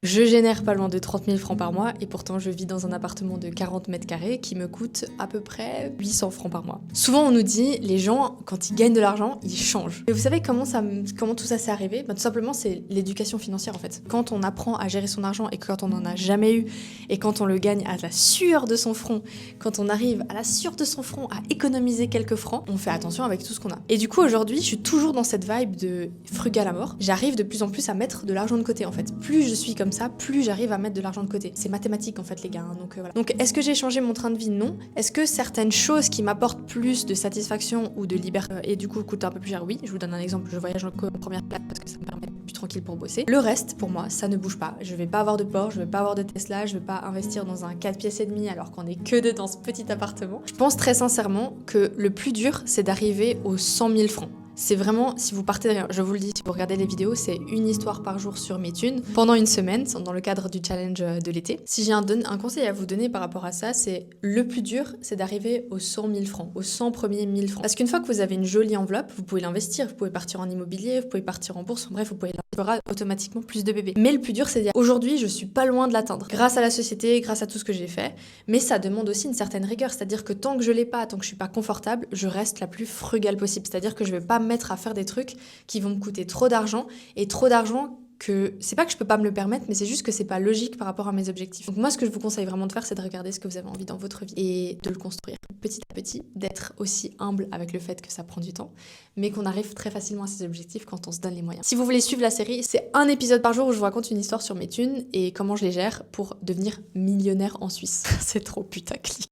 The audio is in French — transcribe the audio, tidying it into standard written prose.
Je génère pas loin de 30 000 francs par mois et pourtant je vis dans un appartement de 40 mètres carrés qui me coûte à peu près 800 francs par mois. Souvent on nous dit, les gens, quand ils gagnent de l'argent, ils changent. Et vous savez comment tout ça s'est arrivé? Tout simplement c'est l'éducation financière en fait. Quand on apprend à gérer son argent et quand on n'en a jamais eu et quand on le gagne à la sueur de son front, quand on arrive à la sueur de son front à économiser quelques francs, on fait attention avec tout ce qu'on a. Et du coup aujourd'hui je suis toujours dans cette vibe de frugal à mort. J'arrive de plus en plus à mettre de l'argent de côté en fait. Plus je suis comme ça, plus j'arrive à mettre de l'argent de côté. C'est mathématique en fait les gars, hein, donc voilà. Donc est-ce que j'ai changé mon train de vie? Non. Est-ce que certaines choses qui m'apportent plus de satisfaction ou de liberté et du coup coûtent un peu plus cher? Oui. Je vous donne un exemple, je voyage en première classe parce que ça me permet d'être plus tranquille pour bosser. Le reste, pour moi, ça ne bouge pas. Je vais pas avoir de Porsche, je vais pas avoir de Tesla, je vais pas investir dans un 4 pièces et demi alors qu'on est que deux dans ce petit appartement. Je pense très sincèrement que le plus dur, c'est d'arriver aux 100 000 francs. C'est vraiment, si vous partez de rien, je vous le dis, si vous regardez les vidéos, c'est une histoire par jour sur mes thunes, pendant une semaine, dans le cadre du challenge de l'été. Si j'ai un conseil à vous donner par rapport à ça, c'est le plus dur, c'est d'arriver aux 100 000 francs, aux 100 premiers 1000 francs. Parce qu'une fois que vous avez une jolie enveloppe, vous pouvez l'investir, vous pouvez partir en immobilier, vous pouvez partir en bourse, bref, vous pouvez aura automatiquement plus de bébés. Mais le plus dur, c'est de dire aujourd'hui, je suis pas loin de l'atteindre. Grâce à la société, grâce à tout ce que j'ai fait, mais ça demande aussi une certaine rigueur, c'est-à-dire que tant que je l'ai pas, tant que je suis pas confortable, je reste la plus frugale possible, c'est-à-dire que je vais pas me mettre à faire des trucs qui vont me coûter trop d'argent que c'est pas que je peux pas me le permettre, mais c'est juste que c'est pas logique par rapport à mes objectifs. Donc moi, ce que je vous conseille vraiment de faire, c'est de regarder ce que vous avez envie dans votre vie et de le construire petit à petit, d'être aussi humble avec le fait que ça prend du temps, mais qu'on arrive très facilement à ses objectifs quand on se donne les moyens. Si vous voulez suivre la série, c'est un épisode par jour où je vous raconte une histoire sur mes thunes et comment je les gère pour devenir millionnaire en Suisse. C'est trop putaclic.